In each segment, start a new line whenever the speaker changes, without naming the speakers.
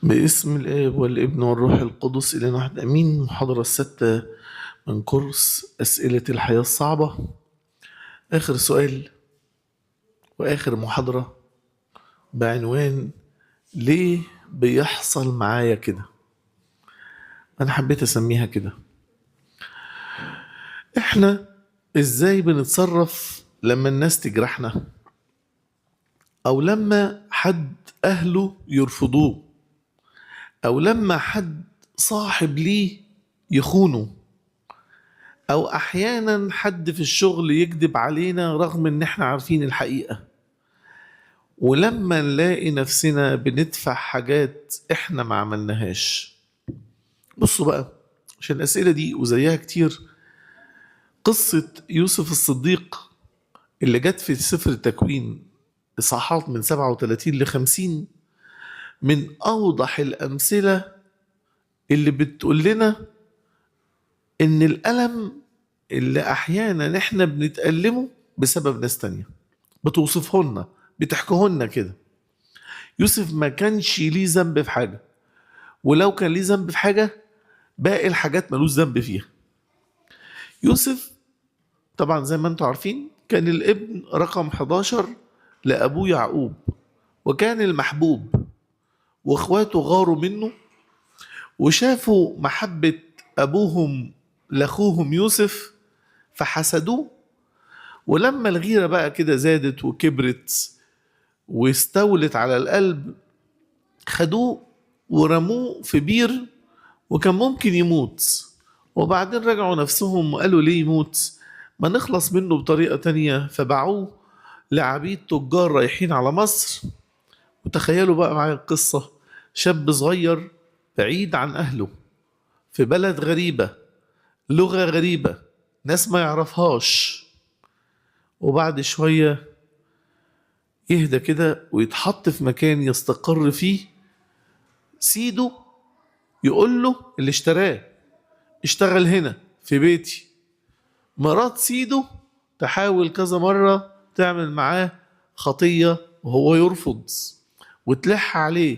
باسم الآب والابن والروح القدس إلى واحد أمين. المحاضرة الستة من كورس أسئلة الحياة الصعبة، آخر سؤال وآخر محاضرة بعنوان ليه بيحصل معايا كده؟ أنا حبيت أسميها كده. إحنا إزاي بنتصرف لما الناس تجرحنا، أو لما حد أهله يرفضوه، أو لما حد صاحب ليه يخونه، أو أحيانا حد في الشغل يكذب علينا رغم إن إحنا عارفين الحقيقة، ولما نلاقي نفسنا بندفع حاجات إحنا ما عملناهاش. بصوا بقى، عشان الأسئلة دي وزيها كتير، قصة يوسف الصديق اللي جت في سفر التكوين إصحاحات من 37 ل50 من أوضح الأمثلة اللي بتقول لنا إن الألم اللي أحيانا إحنا بنتألمه بسبب ناس تانية بتوصفه لنا، بتحكيه لنا كده. يوسف ما كانش ليه ذنب في حاجة، ولو كان ليه ذنب في حاجة باقي الحاجات ملوش ذنب فيها. يوسف طبعا زي ما انتم عارفين كان الابن رقم 11 لأبوه يعقوب، وكان المحبوب، واخواته غاروا منه وشافوا محبة أبوهم لأخوهم يوسف فحسدوه. ولما الغيرة بقى كده زادت وكبرت واستولت على القلب، خدوه ورموه في بير وكان ممكن يموت. وبعدين رجعوا نفسهم وقالوا ليه يموت، ما نخلص منه بطريقة تانية، فباعوه لعبيد تجار رايحين على مصر. وتخيلوا بقى معايا القصة، شاب صغير بعيد عن أهله في بلد غريبة، لغة غريبة، ناس ما يعرفهاش، وبعد شوية يهدى كده ويتحط في مكان يستقر فيه. سيده يقول له اللي اشتراه اشتغل هنا في بيتي. مرات سيده تحاول كذا مرة تعمل معاه خطية وهو يرفض، وتلح عليه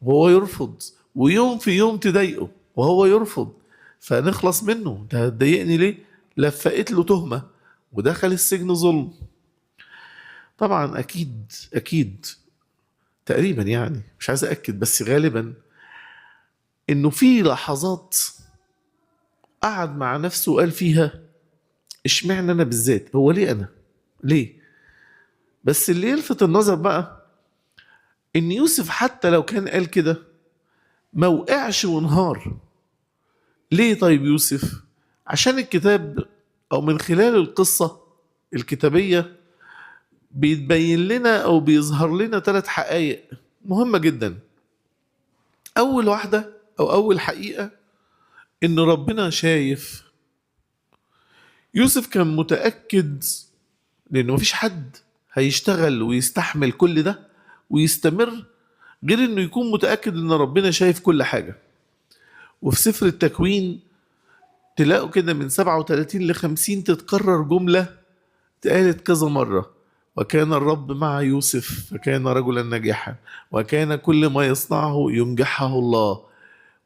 وهو يرفض، ويوم في يوم تضايقه وهو يرفض. فنخلص منه، انت هتضايقني ليه؟ لفقت له تهمة ودخل السجن ظلم. طبعا اكيد تقريبا، يعني مش عايز اكد بس غالبا، انه في لحظات قعد مع نفسه وقال فيها اشمعنى انا بالذات، هو ليه انا، ليه؟ بس اللي يلفت النظر بقى ان يوسف حتى لو كان قال كده ما وقعش وانهار. ليه طيب يوسف؟ عشان الكتاب او من خلال القصة الكتابية بيتبين لنا او بيظهر لنا 3 حقائق مهمة جدا. اول واحدة او اول حقيقة ان ربنا شايف. يوسف كان متأكد، لانه مفيش حد هيشتغل ويستحمل كل ده ويستمر غير انه يكون متأكد ان ربنا شايف كل حاجة. وفي سفر التكوين تلاقوا كده من 37 ل50 تتكرر جملة اتقالت كذا مرة: وكان الرب مع يوسف فكان رجلا ناجحا، وكان كل ما يصنعه ينجحه الله.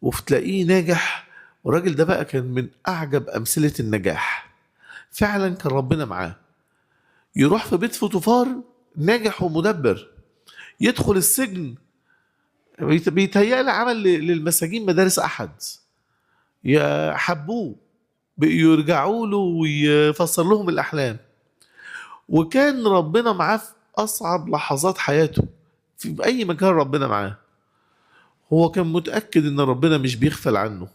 وتلاقيه ناجح، والراجل ده بقى كان من أعجب أمثلة النجاح. فعلا كان ربنا معاه. يروح في بيت فوتوفار ناجح ومدبر، يدخل السجن بيتهيألي عمل للمساجين مدارس أحد، يحبوه يرجعوا له ويفسر لهم الأحلام. وكان ربنا معاه في أصعب لحظات حياته، في أي مكان ربنا معاه. هو كان متأكد إن ربنا مش بيغفل عنه،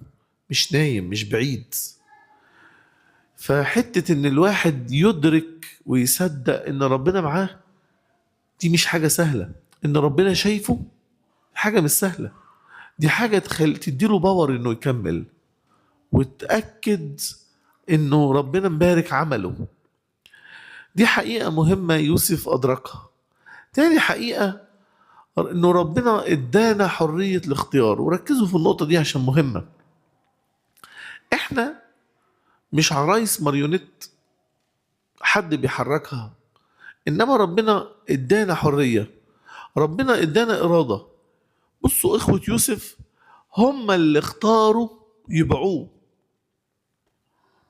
مش نايم، مش بعيد. فحتة إن الواحد يدرك ويصدق إن ربنا معاه دي مش حاجة سهلة. إن ربنا شايفه حاجة مش سهلة، دي حاجة تديله باور إنه يكمل، وتأكد إنه ربنا مبارك عمله. دي حقيقة مهمة يوسف أدركها. تاني حقيقة إنه ربنا إدانا حرية الاختيار، وركزوا في النقطة دي عشان مهمة. إحنا مش عرايس ماريونيت حد بيحركها، إنما ربنا إدانا حرية، ربنا إدانا إرادة. بصوا اخوة يوسف هم اللي اختاروا يبيعوه،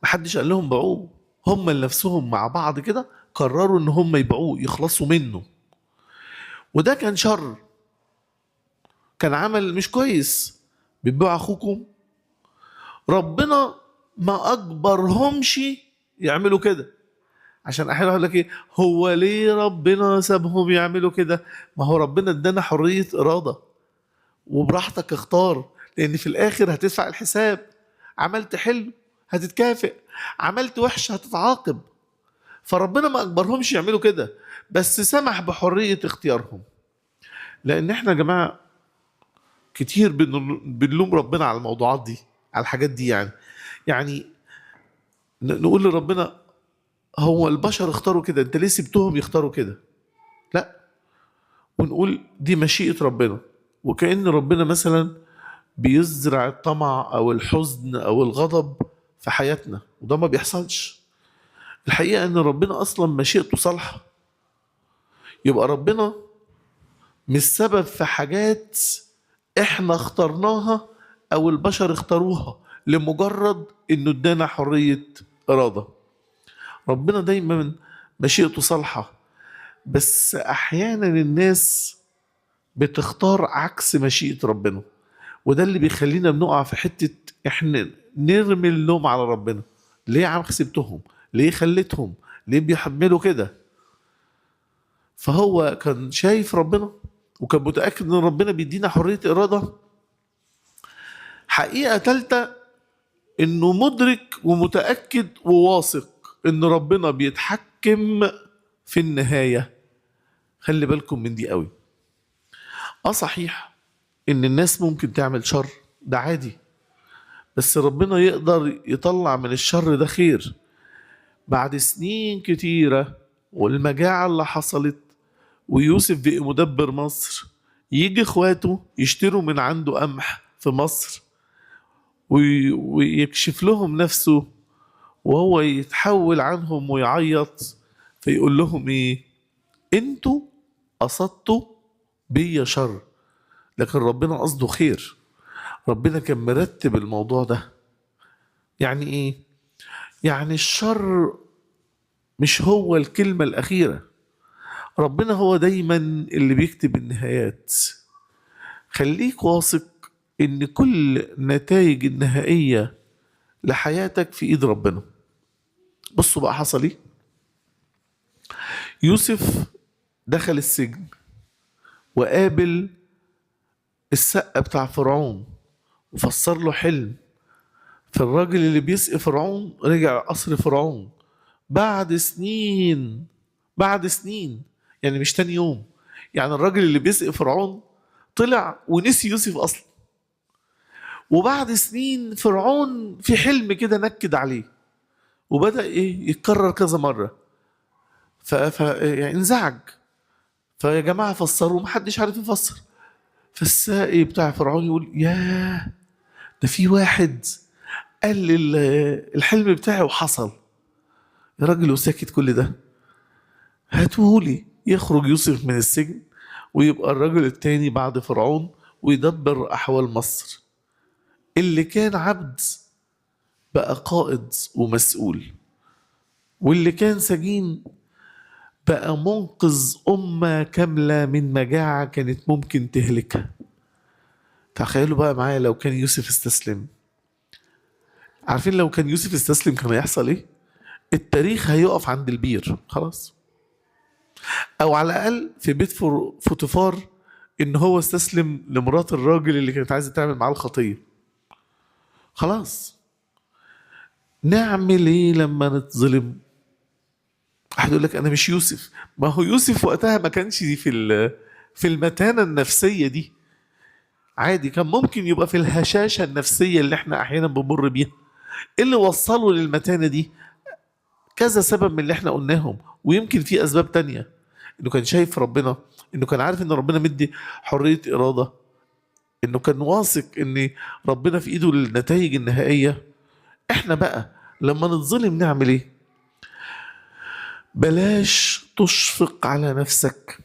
محدش قال لهم باعوه، هم اللي نفسهم مع بعض كده قرروا ان هم يبيعوه يخلصوا منه. وده كان شر، كان عمل مش كويس. بتبيعوا اخوكم، ربنا ما اجبرهمش يعملوا كده. عشان احيانا يقول لك ايه، هو ليه ربنا سابهم يعملوا كده؟ ما هو ربنا ادانا حرية إرادة، وبراحتك اختار، لان في الاخر هتدفع الحساب. عملت حلو هتتكافئ، عملت وحش هتتعاقب. فربنا ما اجبرهمش يعملوا كده، بس سمح بحرية اختيارهم. لان احنا يا جماعة كتير بنلوم ربنا على الموضوعات دي، على الحاجات دي. يعني نقول لربنا هو البشر اختاروا كده، انت ليه سبتهم يختاروا كده؟ لا، ونقول دي مشيئة ربنا، وكأن ربنا مثلا بيزرع الطمع او الحزن او الغضب في حياتنا، وده ما بيحصلش. الحقيقة ان ربنا اصلا مشيئته صالحة. يبقى ربنا مش سبب في حاجات احنا اخترناها او البشر اختاروها لمجرد انه ادانا حرية ارادة. ربنا دايما مشيئته صالحة، بس احيانا الناس بتختار عكس مشيئة ربنا، وده اللي بيخلينا بنقع في حتة احنا نرمي اللوم على ربنا. ليه عم سبتهم؟ ليه خليتهم؟ ليه بيحملوا كده؟ فهو كان شايف ربنا، وكان متأكد ان ربنا بيدينا حرية إرادة. حقيقة تالتة، انه مدرك ومتأكد وواثق ان ربنا بيتحكم في النهاية. خلي بالكم من دي قوي. صحيح ان الناس ممكن تعمل شر، ده عادي، بس ربنا يقدر يطلع من الشر ده خير. بعد سنين كتيرة والمجاعة اللي حصلت ويوسف بقى مدبر مصر، يجي اخواته يشتروا من عنده قمح في مصر ويكشف لهم نفسه، وهو يتحول عنهم ويعيط، فيقول لهم ايه؟ انتوا قصدتوا بيا شر، لكن ربنا قصده خير. ربنا كان مرتب الموضوع ده. يعني ايه؟ يعني الشر مش هو الكلمة الأخيرة، ربنا هو دايما اللي بيكتب النهايات. خليك واثق ان كل نتائج النهائية لحياتك في ايد ربنا. بصوا بقى حصل ايه. يوسف دخل السجن وقابل السقة بتاع فرعون وفسر له حلم. فالراجل اللي بيسقي فرعون رجع قصر فرعون بعد سنين، بعد سنين، يعني مش تاني يوم. يعني الراجل اللي بيسقي فرعون طلع ونسي يوسف اصلا، وبعد سنين فرعون في حلم كده نكد عليه، وبدأ ايه يتكرر كذا مرة. يعني انزعج. فيا جماعة فسروا، محدش عارف يفسر. فالساقي بتاع فرعون يقول ياه، ده في واحد قال لي الحلم بتاعي وحصل. يا راجل وساكت كل ده، هاتوهولي. يخرج يوسف من السجن ويبقى الرجل التاني بعد فرعون ويدبر أحوال مصر. اللي كان عبد بقى قائد ومسؤول، واللي كان سجين بقى منقذ أمة كاملة من مجاعة كانت ممكن تهلكها. تخيلوا بقى معايا لو كان يوسف استسلم. عارفين لو كان يوسف استسلم كان هيحصل ايه؟ التاريخ هيقف عند البير خلاص، او على الاقل في بيت فوتيفار ان هو استسلم لمرات الراجل اللي كانت عايزه تعمل معاه الخطيه. خلاص. نعمل ايه لما نتظلم؟ واحد يقول لك انا مش يوسف. ما هو يوسف وقتها ما كانش في المتانه النفسيه دي. عادي، كان ممكن يبقى في الهشاشه النفسيه اللي احنا احيانا بنمر بيها. ايه اللي وصله للمتانه دي؟ كذا سبب من اللي احنا قلناهم، ويمكن في اسباب تانية. انه كان شايف ربنا، انه كان عارف ان ربنا مدي حرية ارادة، انه كان واثق ان ربنا في ايده النتائج النهائية. احنا بقى لما نتظلم نعمل ايه؟ بلاش تشفق على نفسك.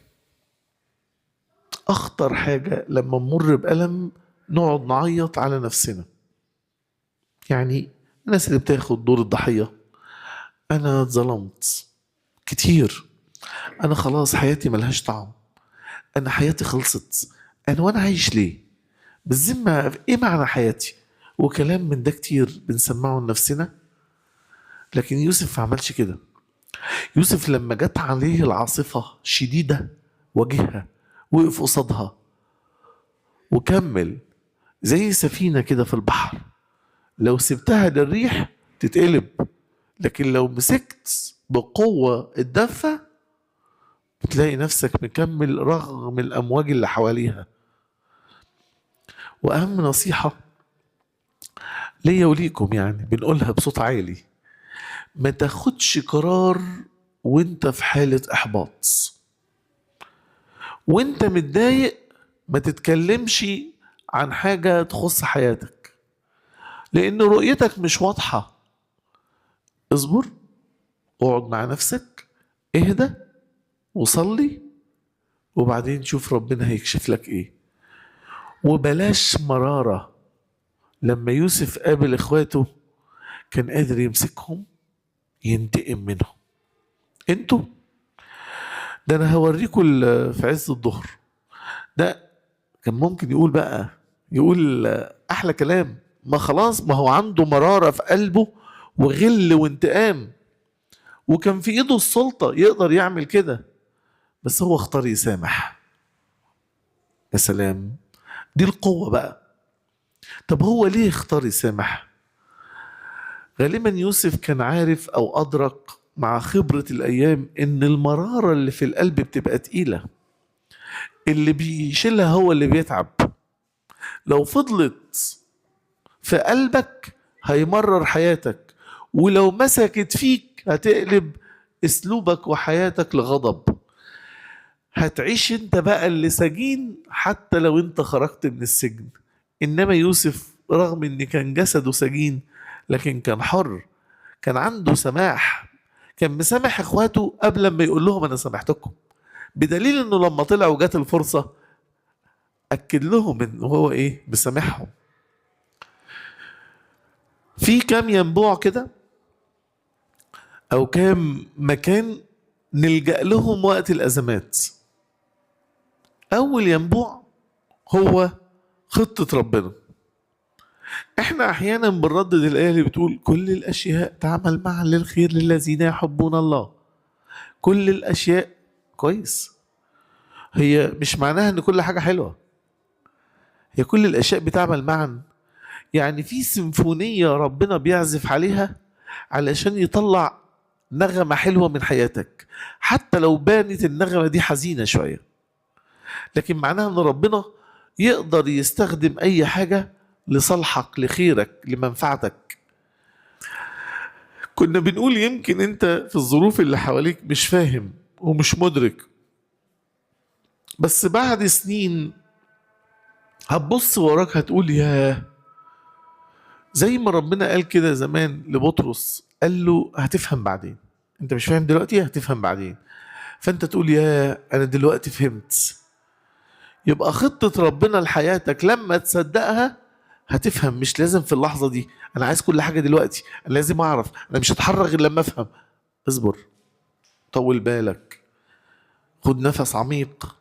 أخطر حاجة لما نمر بألم نقعد نعيط على نفسنا. يعني الناس اللي بتاخد دور الضحية، أنا اتظلمت كتير، أنا خلاص حياتي ملهاش طعم، أنا حياتي خلصت، أنا وأنا عايش ليه؟ بالذمة إيه معنى حياتي؟ وكلام من ده كتير بنسمعه لنفسنا. لكن يوسف ما عملش كده. يوسف لما جت عليه العاصفة شديدة واجهها، وقف قصادها وكمل. زي سفينة كده في البحر، لو سبتها للريح تتقلب، لكن لو مسكت بقوة الدفة تلاقي نفسك مكمل رغم الأمواج اللي حواليها. وأهم نصيحة ليا وليكم يعني بنقولها بصوت عالي: ما تاخدش قرار وانت في حالة إحباط. وانت متضايق ما تتكلمش عن حاجة تخص حياتك، لأن رؤيتك مش واضحة. اصبر، اقعد مع نفسك، اهدى وصلي، وبعدين شوف ربنا هيكشف لك ايه. وبلاش مرارة. لما يوسف قابل اخواته كان قادر يمسكهم ينتقم منهم. انتوا ده انا هوريكم في عز الظهر. ده كان ممكن يقول بقى، يقول احلى كلام، ما خلاص ما هو عنده مرارة في قلبه وغل وانتقام، وكان في ايده السلطة يقدر يعمل كده، بس هو اختار يسامح. يا سلام، دي القوة بقى. طب هو ليه اختار يسامح؟ غالبا يوسف كان عارف او ادرك مع خبرة الايام ان المرارة اللي في القلب بتبقى تقيلة، اللي بيشيلها هو اللي بيتعب. لو فضلت في قلبك هيمرر حياتك، ولو مسكت فيك هتقلب اسلوبك وحياتك لغضب. هتعيش انت بقى اللي سجين حتى لو انت خرجت من السجن. انما يوسف رغم ان كان جسده سجين لكن كان حر، كان عنده سماح، كان مسامح اخواته قبل ما يقول لهم انا سامحتكم، بدليل انه لما طلع وجات الفرصة اكد لهم ان هو ايه مسامحهم. في كام ينبوع كده او كام مكان نلجأ لهم وقت الازمات. اول ينبوع هو خطة ربنا. احنا احيانا بنردد الايه اللي بتقول كل الاشياء تعمل معا للخير للذين يحبون الله. كل الاشياء كويس، هي مش معناها ان كل حاجه حلوه. هي كل الاشياء بتعمل معا، يعني في سيمفونيه ربنا بيعزف عليها علشان يطلع نغمه حلوه من حياتك، حتى لو بانت النغمه دي حزينه شويه، لكن معناها ان ربنا يقدر يستخدم اي حاجه لصالحك لخيرك لمنفعتك. كنا بنقول يمكن انت في الظروف اللي حواليك مش فاهم ومش مدرك، بس بعد سنين هتبص وراك هتقول ياه، زي ما ربنا قال كده زمان لبطرس، قال له هتفهم بعدين، انت مش فاهم دلوقتي هتفهم بعدين. فانت تقول يا انا دلوقتي فهمت. يبقى خطة ربنا لحياتك لما تصدقها هتفهم، مش لازم في اللحظة دي انا عايز كل حاجة دلوقتي، انا لازم اعرف، انا مش هتحرك غير لما افهم. اصبر، طول بالك، خد نفس عميق،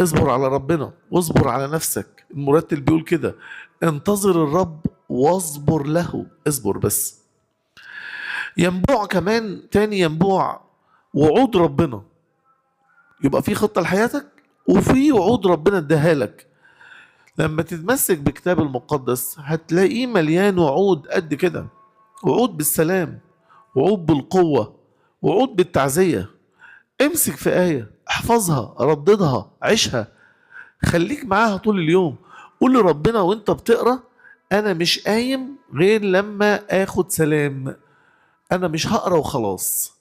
اصبر على ربنا واصبر على نفسك. المرتل بيقول كده: انتظر الرب واصبر له. اصبر بس. ينبوع كمان تاني، ينبوع وعود ربنا. يبقى في خطة لحياتك وفي وعود ربنا اداها لك. لما تتمسك بكتاب المقدس هتلاقيه مليان وعود قد كده، وعود بالسلام، وعود بالقوة، وعود بالتعزية. امسك في آية، احفظها، رددها، عيشها، خليك معاها طول اليوم. قول لربنا وانت بتقرا: انا مش قايم غير لما اخد سلام، انا مش هقرا وخلاص،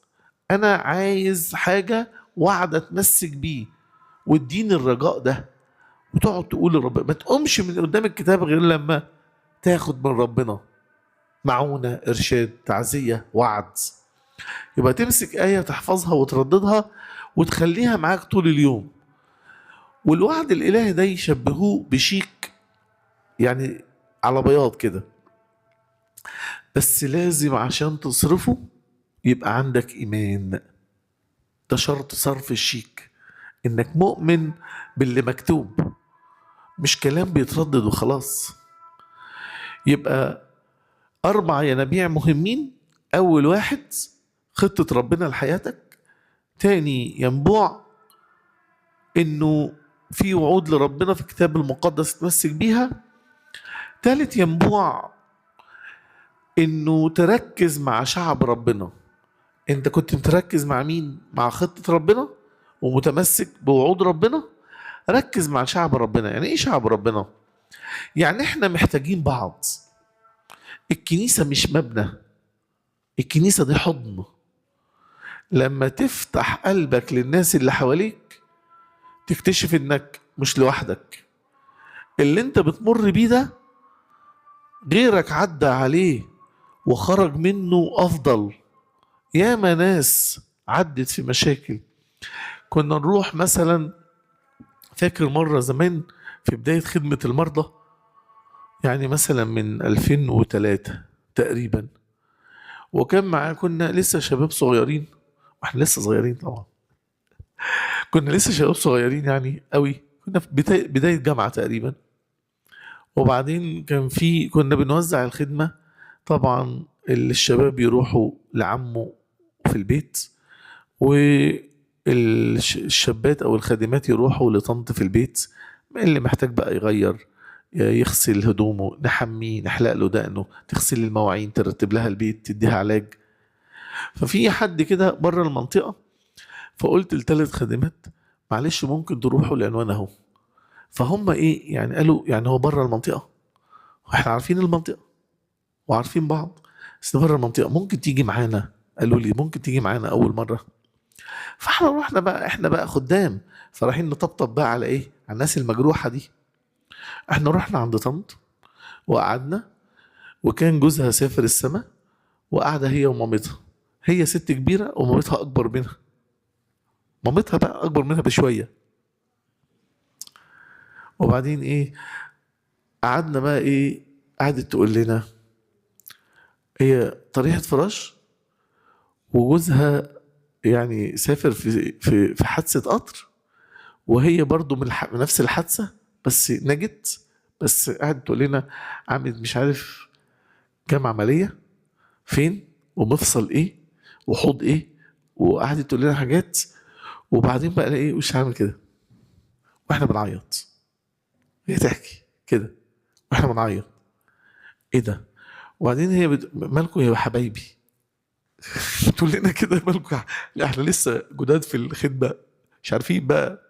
انا عايز حاجه وعد اتمسك بيه، واديني الرجاء ده. وتقعد تقول لربنا، ما تقومش من قدام الكتاب غير لما تاخد من ربنا معونة، إرشاد، تعزية، وعد. يبقى تمسك آية تحفظها وترددها وتخليها معاك طول اليوم. والوعد الإلهي ده يشبهوه بشيك، يعني على بياض كده، بس لازم عشان تصرفه يبقى عندك إيمان. ده شرط صرف الشيك، إنك مؤمن باللي مكتوب، مش كلام بيتردد وخلاص. يبقى 4 ينابيع مهمين. أول واحد خطة ربنا لحياتك. تاني ينبوع إنه في وعود لربنا في الكتاب المقدس تمسك بيها. تالت ينبوع إنه تركز مع شعب ربنا. أنت كنت متركز مع مين؟ مع خطة ربنا ومتمسك بوعود ربنا. ركز مع شعب ربنا. يعني إيه شعب ربنا؟ يعني إحنا محتاجين بعض. الكنيسة مش مبنى، الكنيسة دي حضن. لما تفتح قلبك للناس اللي حواليك تكتشف انك مش لوحدك. اللي انت بتمر بيه ده غيرك عدى عليه وخرج منه افضل. ياما ناس عدت في مشاكل. كنا نروح مثلا، فاكر مرة زمان في بداية خدمة المرضى، يعني مثلا من 2003 تقريبا، وكان معاه، كنا لسه شباب صغيرين، واحنا لسه صغيرين طبعا، كنا لسه شباب صغيرين يعني قوي، كنا في بداية جامعة تقريبا. وبعدين كنا بنوزع الخدمة. طبعا الشباب يروحوا لعمه في البيت، والشابات او الخادمات يروحوا لطنط في البيت. اللي محتاج بقى يغير، يغسل هدومه، نحميه، نحلق له دقنه، تغسل المواعين، ترتب لها البيت، تديها علاج. ففي حد كده بره المنطقة، فقلت ل3 خادمات معلش ممكن تروحوا العنوان اهو. فهم ايه يعني، قالوا يعني هو بره المنطقة، واحنا عارفين المنطقة وعارفين بعض، بس بره المنطقة ممكن تيجي معانا. قالوا لي ممكن تيجي معانا أول مرة. فاحنا رحنا بقى، احنا بقى خدام، فرايحين نطبطب بقى على ايه، على الناس المجروحة دي. احنا رحنا عند طنط وقعدنا، وكان جوزها سافر السما، وقاعدة هي ومامتها. هي ست كبيرة ومامتها أكبر منها، مامتها بقى أكبر منها بشوية. وبعدين ايه، قعدنا بقى ايه، قعدت تقول لنا هي طريحة فراش، وجوزها يعني سافر في حادثة قطر، وهي برضو من نفس الحادثة بس نجت. بس قعدت تقول لنا عملت مش عارف كام عملية فين، ومفصل ايه، وحوض ايه، وقعدت تقول لنا حاجات. وبعدين بقى ايه، وش عامل كده واحنا بنعيط. هي تحكي كده واحنا بنعيط، ايه ده. وبعدين هي مالكم يا حبايبي تقول لنا كده مالكم. لا احنا لسه جداد في الخدمة، مش عارفين بقى.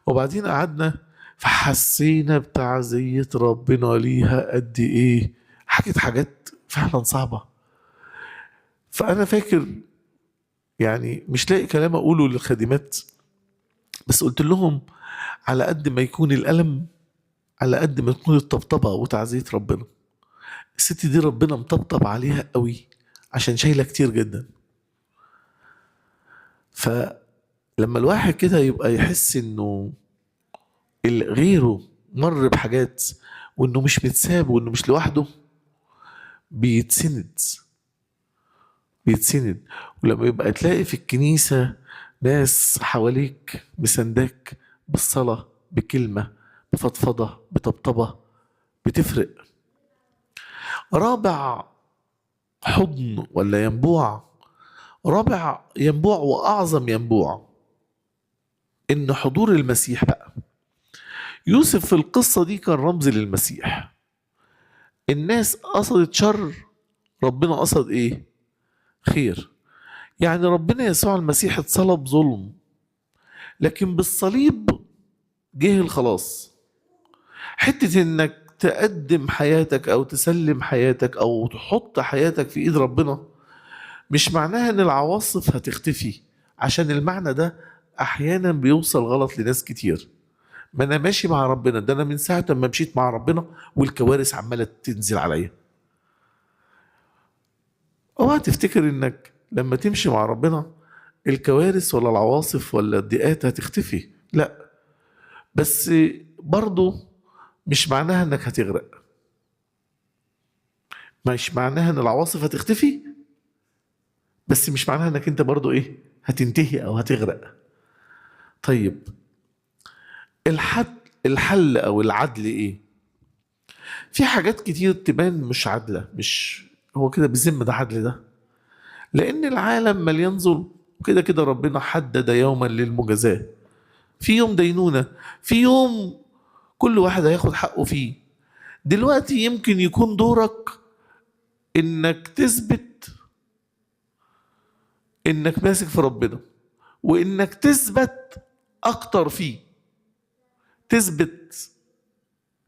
وبعدين قعدنا، فحسينا بتعزية ربنا ليها قد ايه. حكت حاجات فعلا صعبة. فأنا فاكر يعني مش لاقي كلام أقوله للخادمات، بس قلت لهم على قد ما يكون الألم، على قد ما تكون الطبطبة وتعزية ربنا. الست دي ربنا مطبطب عليها قوي عشان شايلة كتير جدا. فلما الواحد كده يبقى يحس انه غيره مر بحاجات، وانه مش متساب، وانه مش لوحده، بيتسند. بيتسند. ولما يبقى تلاقي في الكنيسة ناس حواليك مسنداك بالصلاة، بكلمة، بفضفضة، بطبطبة، بتفرق. رابع حضن ولا ينبوع، رابع ينبوع وأعظم ينبوع، إن حضور المسيح بقى. يوسف في القصة دي كان رمز للمسيح. الناس قصدت شر، ربنا قصد إيه؟ خير. يعني ربنا يسوع المسيح اتصلب ظلم، لكن بالصليب جه الخلاص. حتة انك تقدم حياتك او تسلم حياتك او تحط حياتك في ايد ربنا، مش معناها ان العواصف هتختفي. عشان المعنى ده احيانا بيوصل غلط لناس كتير. ما انا ماشي مع ربنا، ده انا من ساعة ما مشيت مع ربنا والكوارث عمالة تنزل عليا. اوعى تفتكر انك لما تمشي مع ربنا الكوارث ولا العواصف ولا الضيقات هتختفي، لا. بس برضه مش معناها انك هتغرق، مش معناها ان العواصف هتختفي، بس مش معناها انك انت برضه ايه هتنتهي او هتغرق. طيب الحد الحل او العدل ايه؟ في حاجات كتير تبان مش عادلة، مش هو كده بالذمة ده عدل ده، لان العالم مليان ظلم. كده كده ربنا حدد يوما للمجازاة، في يوم دينونة، في يوم كل واحد هياخد حقه فيه. دلوقتي يمكن يكون دورك انك تثبت انك ماسك في ربنا، وانك تثبت اكتر فيه، تثبت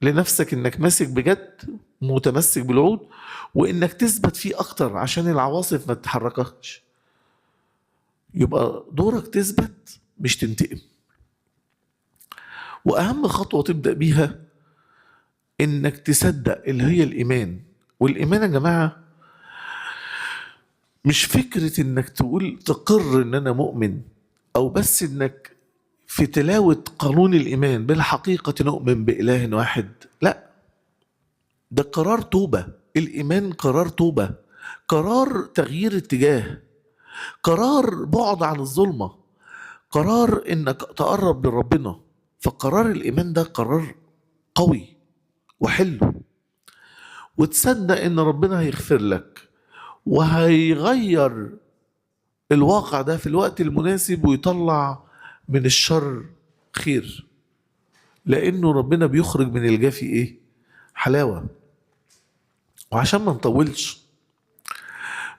لنفسك انك ماسك بجد متمسك بالعود، وانك تثبت فيه اكتر عشان العواصف ما تتحركش. يبقى دورك تثبت مش تنتقم. واهم خطوة تبدأ بيها انك تصدق اللي هي الايمان. والايمان يا جماعة مش فكرة انك تقول تقر ان انا مؤمن، او بس انك في تلاوة قانون الايمان بالحقيقة نؤمن بإله واحد. لا، ده قرار توبة. الايمان قرار توبة، قرار تغيير اتجاه، قرار بعد عن الظلمة، قرار انك تقرب لربنا. فقرار الايمان ده قرار قوي وحلو، وتصدق ان ربنا هيغفر لك وهيغير الواقع ده في الوقت المناسب، ويطلع من الشر خير، لانه ربنا بيخرج من الجافي ايه؟ حلاوة. وعشان ما نطولش،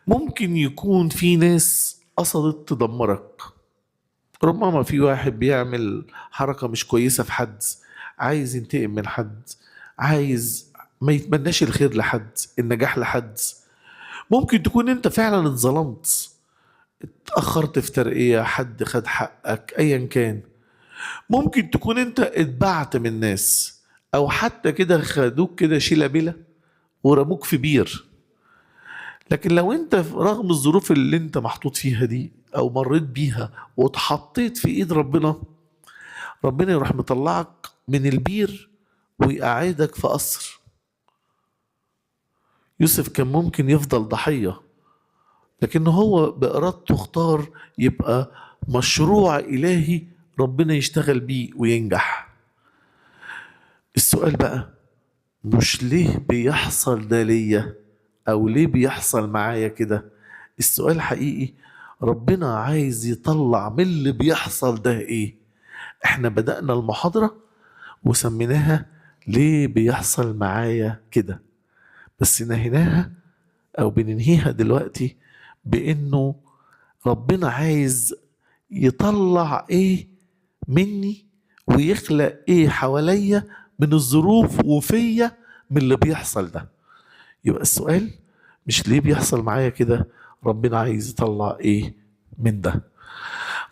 ممكن يكون في ناس قصدت تدمرك. ربما في واحد بيعمل حركة مش كويسة في حد، عايز ينتقم من حد، عايز ما يتمناش الخير لحد، النجاح لحد. ممكن تكون انت فعلا اتظلمت، اتأخرت في ترقية، حد خد حقك، ايا كان. ممكن تكون انت اتبعت من ناس، او حتى كده خدوك كده شيلة بلا ورموك في بير. لكن لو انت رغم الظروف اللي انت محطوط فيها دي او مريت بيها واتحطيت في ايد ربنا، ربنا يروح مطلعك من البير ويقعدك في قصر. يوسف كان ممكن يفضل ضحية، لكن هو بإرادته اختار يبقى مشروع إلهي ربنا يشتغل بيه وينجح. السؤال بقى مش ليه بيحصل ده ليا، أو ليه بيحصل معايا كده. السؤال حقيقي ربنا عايز يطلع من اللي بيحصل ده إيه. احنا بدأنا المحاضرة وسميناها ليه بيحصل معايا كده، بس نهيناها أو بننهيها دلوقتي بأنه ربنا عايز يطلع إيه مني ويخلق إيه حواليا من الظروف وفيا من اللي بيحصل ده. يبقى السؤال مش ليه بيحصل معايا كده، ربنا عايز يطلع إيه من ده.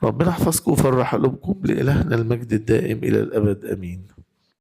ربنا يحفظكم ويفرح قلوبكم. لإلهنا المجد الدائم إلى الأبد، أمين.